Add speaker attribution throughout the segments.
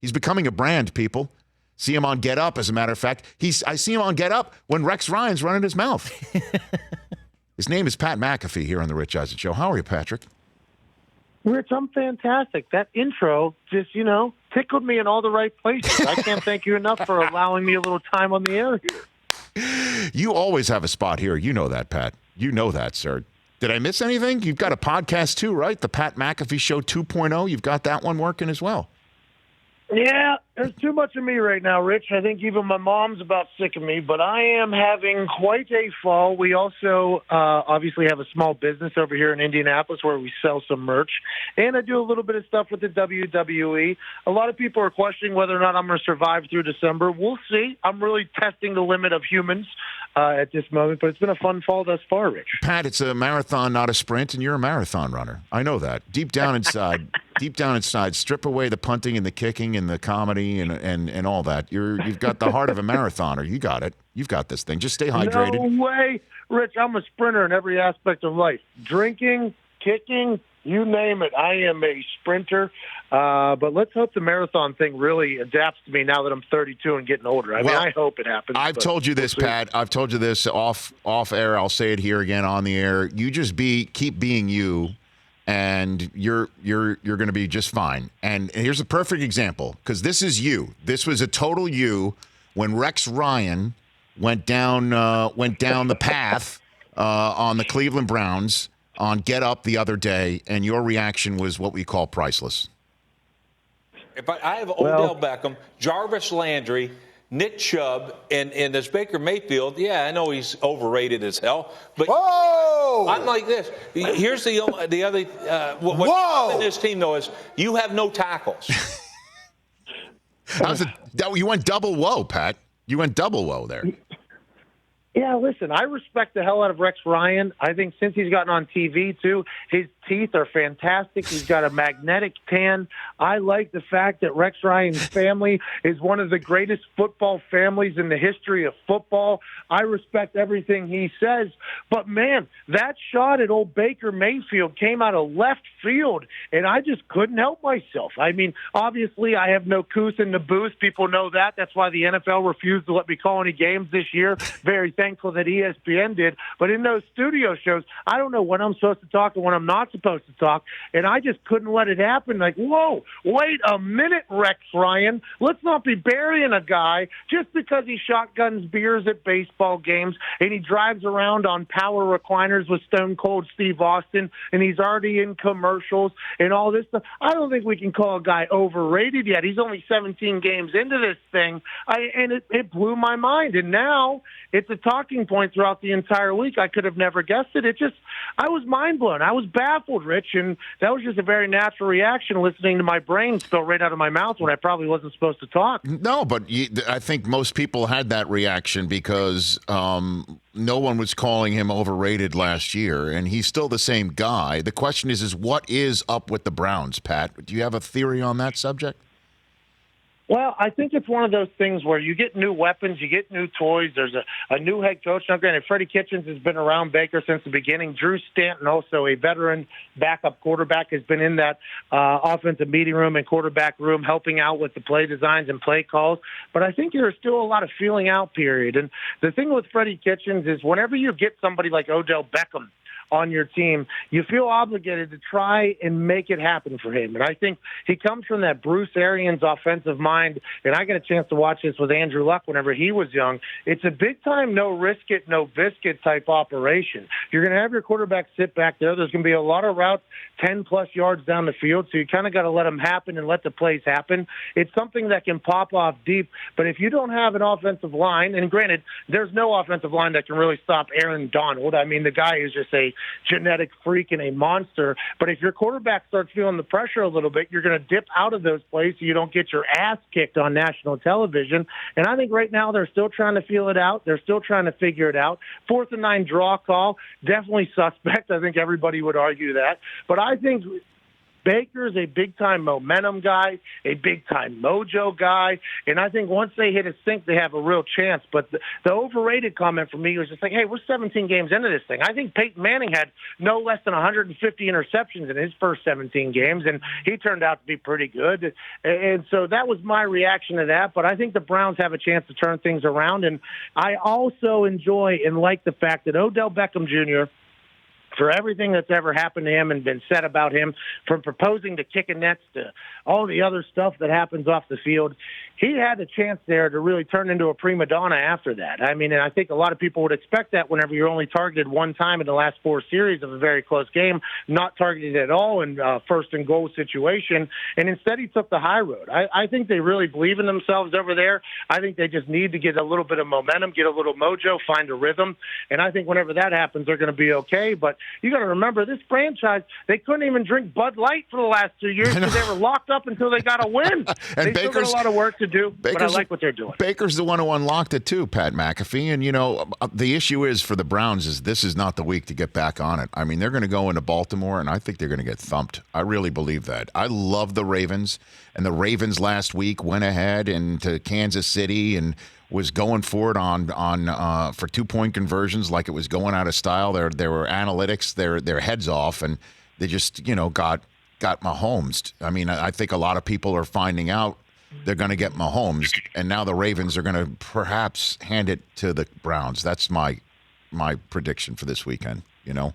Speaker 1: He's becoming a brand, people. See him on Get Up, as a matter of fact. I see him on Get Up when Rex Ryan's running his mouth. His name is Pat McAfee here on The Rich Eisen Show. How are you, Patrick?
Speaker 2: Rich, I'm fantastic. That intro just, tickled me in all the right places. I can't thank you enough for allowing me a little time on the air here.
Speaker 1: You always have a spot here. You know that, Pat. You know that, sir. Did I miss anything? You've got a podcast too, right? The Pat McAfee Show 2.0. You've got that one working as well.
Speaker 2: Yeah, there's too much of me right now, Rich. I think even my mom's about sick of me, but I am having quite a fall. We also obviously have a small business over here in Indianapolis where we sell some merch, and I do a little bit of stuff with the WWE. A lot of people are questioning whether or not I'm going to survive through December. We'll see. I'm really testing the limit of humans at this moment, but it's been a fun fall thus far, Rich.
Speaker 1: Pat, it's a marathon, not a sprint, and you're a marathon runner. I know that. Deep down inside, strip away the punting and the kicking and the comedy and all that. You've got the heart of a marathoner. You got it. You've got this thing. Just stay hydrated.
Speaker 2: No way. Rich, I'm a sprinter in every aspect of life. Drinking, kicking, you name it. I am a sprinter. But let's hope the marathon thing really adapts to me now that I'm 32 and getting older. I mean, I hope it happens.
Speaker 1: I've told you this, Pat. I've told you this off air. I'll say it here again on the air. You just keep being you. And you're going to be just fine. And here's a perfect example, because this is you. This was a total you when Rex Ryan went down the path on the Cleveland Browns on Get Up the other day, and your reaction was what we call priceless.
Speaker 3: I have Odell Beckham, Jarvis Landry, Nick Chubb, and this Baker Mayfield. Yeah, I know he's overrated as hell, but I'm like this. Here's the other. What's in this team though is you have no tackles.
Speaker 1: You went double whoa, Pat. You went double whoa there.
Speaker 2: Yeah, listen, I respect the hell out of Rex Ryan. I think since he's gotten on TV, too, his teeth are fantastic. He's got a magnetic tan. I like the fact that Rex Ryan's family is one of the greatest football families in the history of football. I respect everything he says. But, man, that shot at old Baker Mayfield came out of left field, and I just couldn't help myself. I mean, obviously, I have no couth in the booth. People know that. That's why the NFL refused to let me call any games this year. Very thankful that ESPN did. But in those studio shows, I don't know when I'm supposed to talk and when I'm not supposed to talk, and I just couldn't let it happen. Like, whoa, wait a minute, Rex Ryan. Let's not be burying a guy just because he shotguns beers at baseball games and he drives around on power recliners with Stone Cold Steve Austin and he's already in commercials and all this stuff. I don't think we can call a guy overrated yet. He's only 17 games into this thing, and it blew my mind. And now it's a talking point throughout the entire week. I could have never guessed it. I was mind blown. I was baffled, Rich, and that was just a very natural reaction listening to my brain spill right out of my mouth when I probably wasn't supposed to talk.
Speaker 1: No, but I think most people had that reaction because no one was calling him overrated last year, and he's still the same guy. The question is what is up with the Browns, Pat? Do you have a theory on that subject?
Speaker 2: Well, I think it's one of those things where you get new weapons, you get new toys. There's a new head coach. Now, granted, Freddie Kitchens has been around Baker since the beginning. Drew Stanton, also a veteran backup quarterback, has been in that offensive meeting room and quarterback room helping out with the play designs and play calls. But I think there's still a lot of feeling out period. And the thing with Freddie Kitchens is whenever you get somebody like Odell Beckham on your team, you feel obligated to try and make it happen for him. And I think he comes from that Bruce Arians offensive mind, and I got a chance to watch this with Andrew Luck whenever he was young. It's a big-time no-risk-it, no-biscuit type operation. You're going to have your quarterback sit back there. There's going to be a lot of routes 10-plus yards down the field, so you kind of got to let them happen and let the plays happen. It's something that can pop off deep, but if you don't have an offensive line, and granted, there's no offensive line that can really stop Aaron Donald. I mean, the guy is just a genetic freak and a monster. But if your quarterback starts feeling the pressure a little bit, you're going to dip out of those plays so you don't get your ass kicked on national television. And I think right now they're still trying to feel it out. They're still trying to figure it out. 4th and 9 draw call, definitely suspect. I think everybody would argue that. But I think Baker's a big-time momentum guy, a big-time mojo guy, and I think once they hit a sync, they have a real chance. But the overrated comment for me was just like, hey, we're 17 games into this thing. I think Peyton Manning had no less than 150 interceptions in his first 17 games, and he turned out to be pretty good. And so that was my reaction to that. But I think the Browns have a chance to turn things around, and I also enjoy and like the fact that Odell Beckham Jr., for everything that's ever happened to him and been said about him, from proposing to kicking nets to all the other stuff that happens off the field, he had a chance there to really turn into a prima donna after that. I mean, and I think a lot of people would expect that whenever you're only targeted one time in the last 4 series of a very close game, not targeted at all in first and goal situation, and instead he took the high road. I think they really believe in themselves over there. I think they just need to get a little bit of momentum, get a little mojo, find a rhythm, and I think whenever that happens, they're going to be okay. But you got to remember, this franchise, they couldn't even drink Bud Light for the last 2 years because they were locked up until they got a win.
Speaker 1: And
Speaker 2: they still got a lot of work to do, but I like what they're doing.
Speaker 1: Baker's the one who unlocked it too, Pat McAfee. And, you know, the issue is for the Browns is this is not the week to get back on it. I mean, they're going to go into Baltimore, and I think they're going to get thumped. I really believe that. I love the Ravens, and the Ravens last week went ahead into Kansas City and was going for it on for 2-point conversions like it was going out of style. There were analytics, their heads off, and they just, you know, got Mahomes. I mean, I think a lot of people are finding out they're going to get Mahomes, and now the Ravens are going to perhaps hand it to the Browns. That's my prediction for this weekend, you know.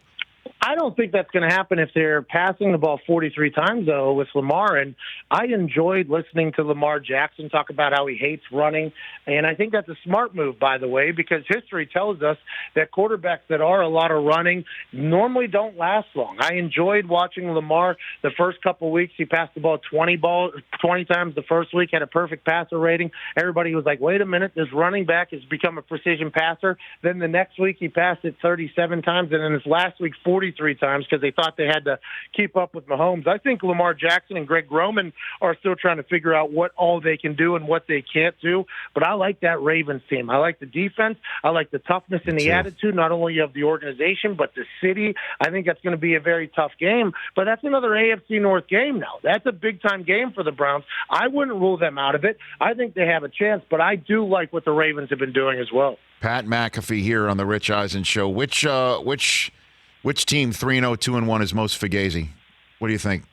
Speaker 2: I don't think that's going to happen if they're passing the ball 43 times, though, with Lamar. And I enjoyed listening to Lamar Jackson talk about how he hates running. And I think that's a smart move, by the way, because history tells us that quarterbacks that are a lot of running normally don't last long. I enjoyed watching Lamar the first couple weeks. He passed the ball 20 times the first week, had a perfect passer rating. Everybody was like, wait a minute, this running back has become a precision passer. Then the next week he passed it 37 times, and then this last week 43 times because they thought they had to keep up with Mahomes. I think Lamar Jackson and Greg Roman are still trying to figure out what all they can do and what they can't do. But I like that Ravens team. I like the defense. I like the toughness and the attitude, not only of the organization, but the city. I think that's going to be a very tough game. But that's another AFC North game now. That's a big-time game for the Browns. I wouldn't rule them out of it. I think they have a chance, but I do like what the Ravens have been doing as well.
Speaker 1: Pat McAfee here on the Rich Eisen Show. Which team 3-0, 2-1 is most fugazi? What do you think?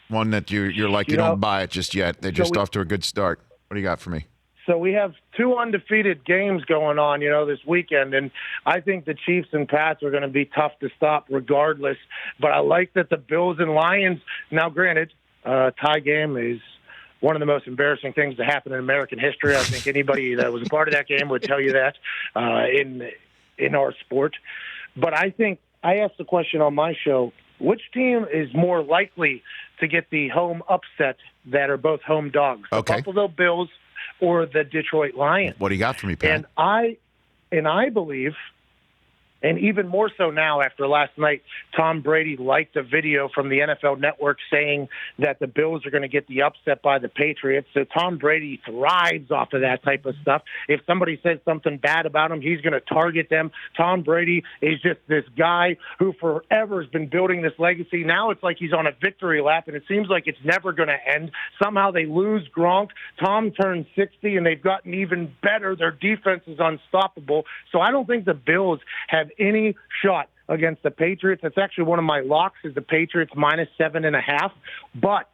Speaker 1: One that you're like, you don't buy it just yet. They're just off to a good start. What do you got for me?
Speaker 2: So we have 2 undefeated games going on, this weekend, and I think the Chiefs and Pats are going to be tough to stop regardless. But I like that the Bills and Lions, now granted, tie game is one of the most embarrassing things to happen in American history. I think anybody that was a part of that game would tell you that in our sport. But I think I asked the question on my show, which team is more likely to get the home upset that are both home dogs? The Buffalo Bills or the Detroit Lions?
Speaker 1: What do you got for me, Pat?
Speaker 2: And I believe, and even more so now after last night, Tom Brady liked a video from the NFL Network saying that the Bills are going to get the upset by the Patriots. So Tom Brady thrives off of that type of stuff. If somebody says something bad about him, he's going to target them. Tom Brady is just this guy who forever has been building this legacy. Now it's like he's on a victory lap, and it seems like it's never going to end. Somehow they lose Gronk. Tom turned 60, and they've gotten even better. Their defense is unstoppable. So I don't think the Bills have any shot against the Patriots. That's actually one of my locks is the Patriots -7.5. But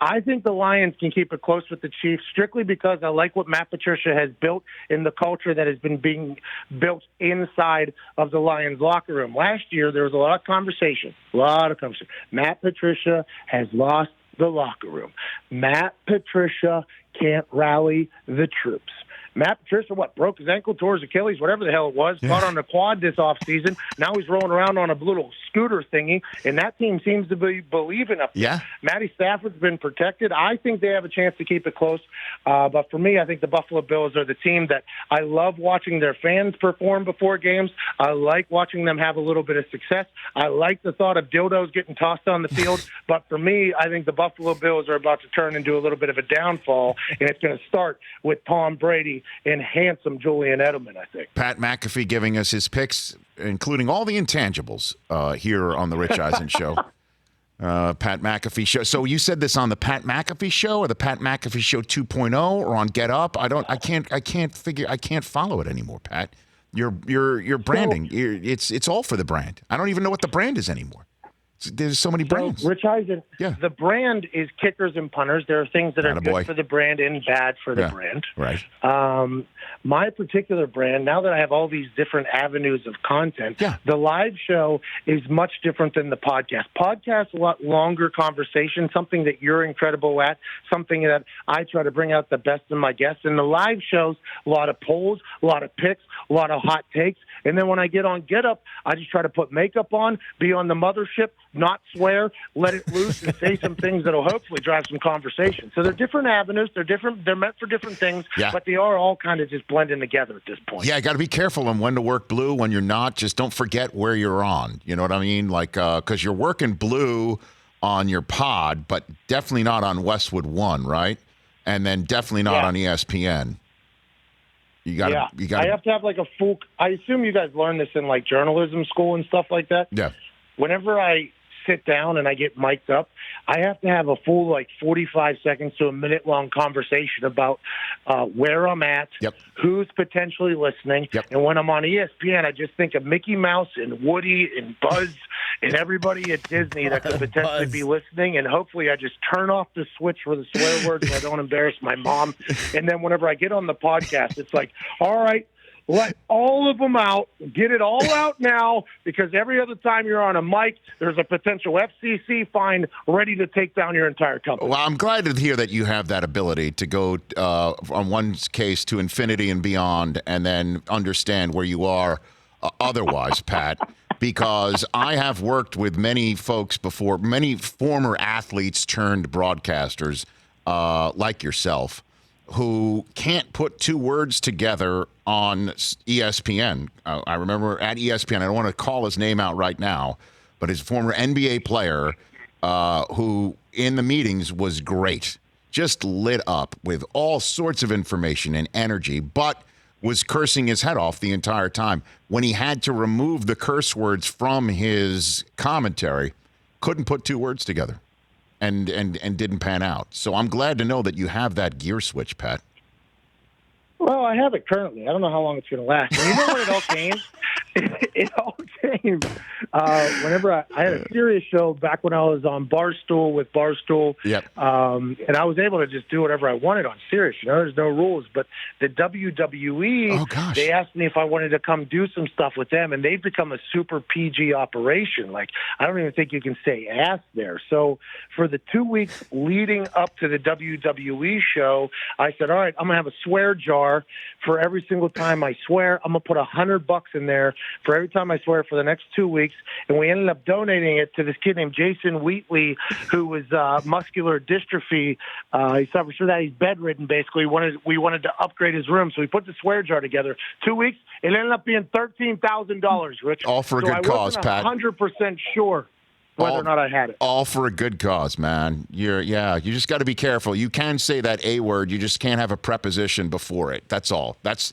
Speaker 2: I think the Lions can keep it close with the Chiefs strictly because I like what Matt Patricia has built in the culture that has been being built inside of the Lions locker room. Last year, there was a lot of conversation. Matt Patricia has lost the locker room. Matt Patricia can't rally the troops. Matt Patricia, broke his ankle, tore his Achilles, whatever the hell it was, got on the quad this offseason. Now he's rolling around on a little scooter thingy, and that team seems to be believing up there.
Speaker 1: Yeah.
Speaker 2: Matty Stafford's been protected. I think they have a chance to keep it close. But for me, I think the Buffalo Bills are the team that I love watching their fans perform before games. I like watching them have a little bit of success. I like the thought of dildos getting tossed on the field. But for me, I think the Buffalo Bills are about to turn into a little bit of a downfall, and it's going to start with Tom Brady and handsome Julian Edelman, I think.
Speaker 1: Pat McAfee giving us his picks, including all the intangibles here on the Rich Eisen Show. Pat McAfee show. So you said this on the Pat McAfee show or the Pat McAfee show 2.0 or on Get Up? I can't follow it anymore, Pat. Your branding. It's all for the brand. I don't even know what the brand is anymore. There's so many brands.
Speaker 2: Rich Eisen, the brand is kickers and punters. There are things that are good for the brand and bad for the brand.
Speaker 1: Right.
Speaker 2: My particular brand, now that I have all these different avenues of content, the live show is much different than the podcast. Podcast, a lot longer conversation, something that you're incredible at, something that I try to bring out the best in my guests. And the live shows, a lot of polls, a lot of picks, a lot of hot takes. And then when I get on Get Up, I just try to put makeup on, be on the mothership, not swear, let it loose, and say some things that will hopefully drive some conversation. So they're different avenues. They're different. They're meant for different things, but they are all kind of just blending together at this point.
Speaker 1: Yeah, you got to be careful on when to work blue, when you're not. Just don't forget where you're on. You know what I mean? Like, because you're working blue on your pod, but definitely not on Westwood One, right? And then definitely not on ESPN. You got to.
Speaker 2: I have to have like a full. I assume you guys learn this in like journalism school and stuff like that.
Speaker 1: Yeah.
Speaker 2: Whenever I sit down and I get mic'd up, I have to have a full 45 seconds to a minute-long conversation about where I'm at, who's potentially listening, and when I'm on ESPN, I just think of Mickey Mouse and Woody and Buzz and everybody at Disney that could potentially be listening, and hopefully I just turn off the switch for the swear words so I don't embarrass my mom. And then whenever I get on the podcast, it's like, all right, let all of them out. Get it all out now, because every other time you're on a mic, there's a potential FCC fine ready to take down your entire company.
Speaker 1: Well, I'm glad to hear that you have that ability to go on one case to infinity and beyond and then understand where you are otherwise, Pat, because I have worked with many folks before, many former athletes turned broadcasters like yourself, who can't put two words together on ESPN. I remember at ESPN, I don't want to call his name out right now, but his former NBA player who in the meetings was great, just lit up with all sorts of information and energy, but was cursing his head off the entire time. When he had to remove the curse words from his commentary, couldn't put two words together. And didn't pan out. So I'm glad to know that you have that gear switch, Pat.
Speaker 2: Well, I have it currently. I don't know how long it's going to last. And you know when it all came? It all came whenever I had a serious show back when I was on Barstool with Barstool. And I was able to just do whatever I wanted on Sirius. There's no rules. But the WWE, they asked me if I wanted to come do some stuff with them, and they've become a super PG operation. Like, I don't even think you can say ass there. So for the 2 weeks leading up to the WWE show, I said, all right, I'm going to have a swear jar. For every single time I swear, I'm going to put $100 in there for every time I swear for the next 2 weeks. And we ended up donating it to this kid named Jason Wheatley, who was muscular dystrophy. He suffers from that. He's bedridden, basically. We wanted to upgrade his room, so we put the swear jar together. 2 weeks, it ended up being $13,000, Rich.
Speaker 1: All for a good cause, Pat.
Speaker 2: I wasn't 100% sure whether or not I had it.
Speaker 1: All for a good cause, man. You just got to be careful. You can say that A word, you just can't have a preposition before it. That's all. That's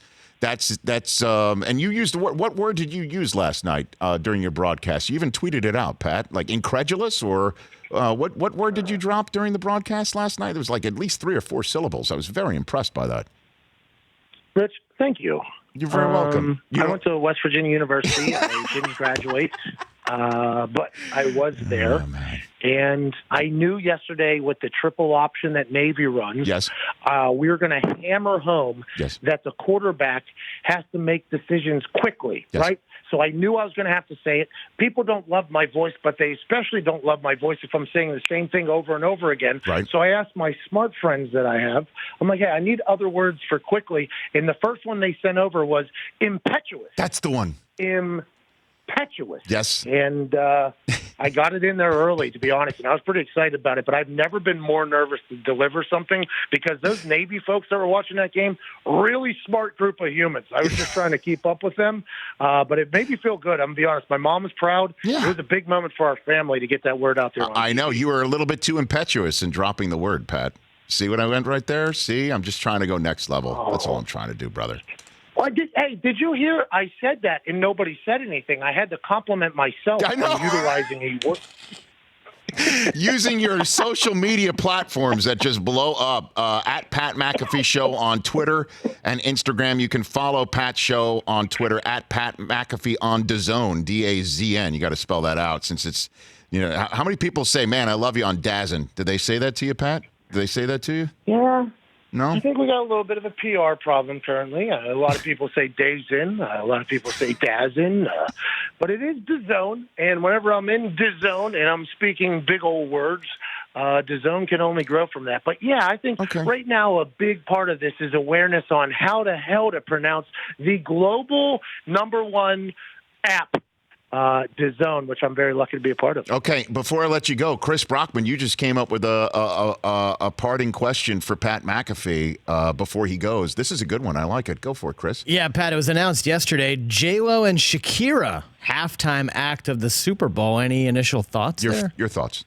Speaker 1: and you used the word. What word did you use last night during your broadcast? You even tweeted it out, Pat. Like incredulous, or what word did you drop during the broadcast last night? There was like at least 3 or 4 syllables. I was very impressed by that.
Speaker 2: Rich, thank you.
Speaker 1: You're very welcome.
Speaker 2: I went to West Virginia University. I didn't graduate, but I was there. And I knew yesterday with the triple option that Navy runs, we were going to hammer home that the quarterback has to make decisions quickly, right? So I knew I was going to have to say it. People don't love my voice, but they especially don't love my voice if I'm saying the same thing over and over again.
Speaker 1: Right.
Speaker 2: So I asked my smart friends that I have, I'm like, hey, I need other words for quickly. And the first one they sent over was impetuous.
Speaker 1: That's the one.
Speaker 2: Impetuous.
Speaker 1: Yes.
Speaker 2: And I got it in there early, to be honest, and I was pretty excited about it. But I've never been more nervous to deliver something, because those Navy folks that were watching that game, really smart group of humans. I was just trying to keep up with them, but it made me feel good. I'm going to be honest. My mom was proud. It was a big moment for our family to get that word out there.
Speaker 1: I know. You were a little bit too impetuous in dropping the word, Pat. See what I went right there? See? I'm just trying to go next level. That's all I'm trying to do, brother.
Speaker 2: Well, did you hear? I said that and nobody said anything. I had to compliment myself on utilizing a word.
Speaker 1: using your social media platforms that just blow up. At Pat McAfee Show on Twitter and Instagram. You can follow Pat's show on Twitter at Pat McAfee on DAZN, DAZN. You got to spell that out since it's, how many people say, man, I love you on DAZN? Did they say that to you, Pat? Did they say that to you?
Speaker 2: Yeah.
Speaker 1: No?
Speaker 2: I think we got a little bit of a PR problem currently. A lot of people say DAZN. A lot of people say DAZN. But it is DAZN. And whenever I'm in DAZN and I'm speaking big old words, DAZN can only grow from that. But, yeah, I think right now a big part of this is awareness on how the hell to pronounce the global #1 app. DAZN, which I'm very lucky to be a part of.
Speaker 1: Okay, before I let you go, Chris Brockman, you just came up with a parting question for Pat McAfee before he goes. This is a good one. I like it. Go for it, Chris.
Speaker 4: Yeah, Pat, it was announced yesterday. J-Lo and Shakira, halftime act of the Super Bowl. Any initial thoughts there?
Speaker 1: Your thoughts?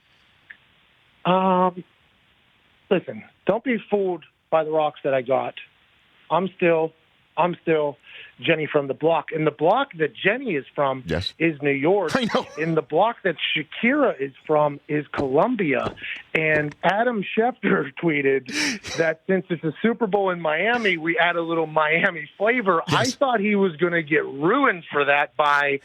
Speaker 2: Listen, don't be fooled by the rocks that I got. I'm still Jenny from the block. And the block that Jenny is from is New York.
Speaker 1: I know.
Speaker 2: And the block that Shakira is from is Colombia. And Adam Schefter tweeted that since it's a Super Bowl in Miami, we add a little Miami flavor. Yes. I thought he was going to get ruined for that by,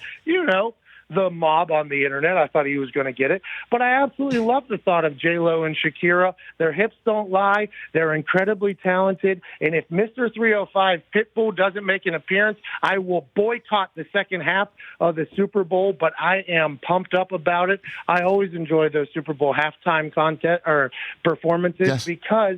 Speaker 2: the mob on the internet. I thought he was going to get it. But I absolutely love the thought of J-Lo and Shakira. Their hips don't lie. They're incredibly talented. And if Mr. 305 Pitbull doesn't make an appearance, I will boycott the second half of the Super Bowl. But I am pumped up about it. I always enjoy those Super Bowl halftime performances because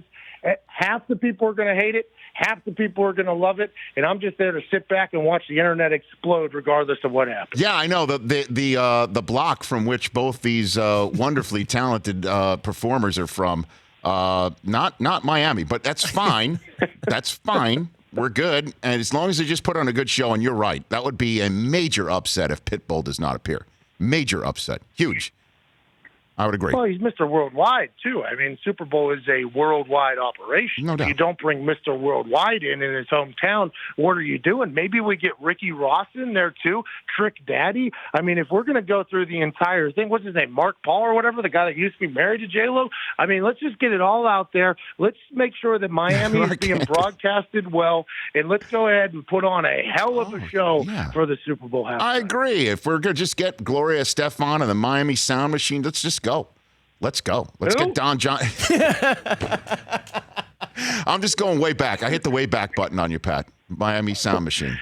Speaker 2: half the people are going to hate it. Half the people are going to love it, and I'm just there to sit back and watch the internet explode, regardless of what happens.
Speaker 1: Yeah, I know the block from which both these wonderfully talented performers are from. Not Miami, but that's fine. That's fine. We're good, and as long as they just put on a good show. And you're right, that would be a major upset if Pitbull does not appear. Major upset, huge. I would agree.
Speaker 2: Well, he's Mr. Worldwide, too. I mean, Super Bowl is a worldwide operation.
Speaker 1: No doubt.
Speaker 2: You don't bring Mr. Worldwide in his hometown. What are you doing? Maybe we get Ricky Ross in there, too. Trick Daddy. I mean, if we're going to go through the entire thing, what's his name, Mark Paul or whatever, the guy that used to be married to J-Lo? I mean, let's just get it all out there. Let's make sure that Miami is being broadcasted well, and let's go ahead and put on a hell of a show for the Super Bowl halftime.
Speaker 1: I agree. If we're going to just get Gloria Estefan and the Miami Sound Machine, let's just go. Let's go. Let's get Don John. I'm just going way back. I hit the way back button on you, Pat. Miami Sound Machine.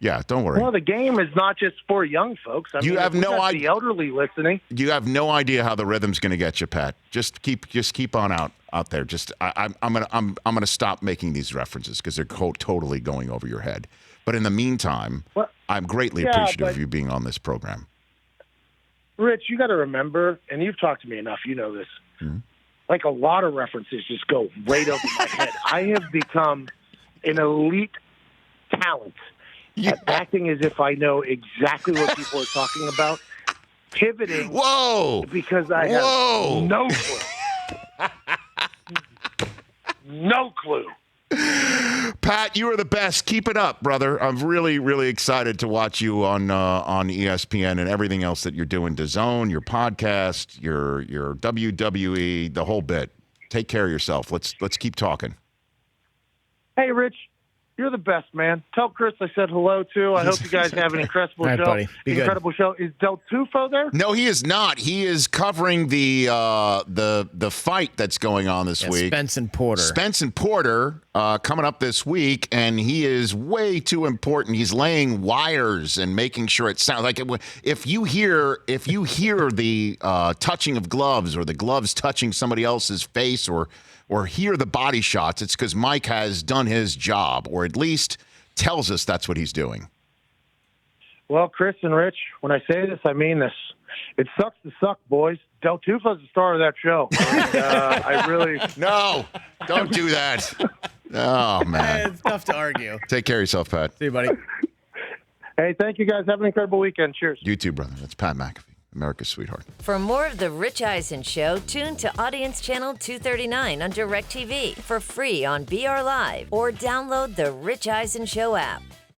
Speaker 1: Yeah, don't worry.
Speaker 2: Well, the game is not just for young folks. I mean,
Speaker 1: have no idea.
Speaker 2: The elderly listening.
Speaker 1: You have no idea how the rhythm's going to get you, Pat. Just keep on out there. I'm gonna stop making these references because they're totally going over your head. But in the meantime, I'm greatly appreciative of you being on this program.
Speaker 2: Rich, you got to remember, and you've talked to me enough, you know this, like a lot of references just go right over my head. I have become an elite talent at acting as if I know exactly what people are talking about, pivoting because I have no clue. No clue.
Speaker 1: Pat, you are the best. Keep it up, brother. I'm really, really excited to watch you on ESPN and everything else that you're doing. DAZN, your podcast, your WWE, the whole bit. Take care of yourself. Let's keep talking.
Speaker 2: Hey, Rich, you're the best, man. Tell Chris I said hello too. I hope you guys have an incredible show.
Speaker 4: Buddy.
Speaker 2: Incredible show. Is Del Tufo there?
Speaker 1: No, he is not. He is covering the fight that's going on this week.
Speaker 4: Spence and Porter
Speaker 1: coming up this week, and he is way too important. He's laying wires and making sure it sounds like if you hear the touching of gloves or the gloves touching somebody else's face or hear the body shots, it's because Mike has done his job, or at least tells us that's what he's doing.
Speaker 2: Well, Chris and Rich, when I say this, I mean this. It sucks to suck, boys. Del Tufo's the star of that show. And, I really...
Speaker 1: No, don't do that. Oh, man.
Speaker 4: It's tough to argue.
Speaker 1: Take care of yourself, Pat.
Speaker 4: See you, buddy.
Speaker 2: Hey, thank you, guys. Have an incredible weekend. Cheers.
Speaker 1: You too, brother. That's Pat McAfee, America's sweetheart.
Speaker 5: For more of The Rich Eisen Show, tune to Audience Channel 239 on DirecTV for free on BR Live or download the Rich Eisen Show app.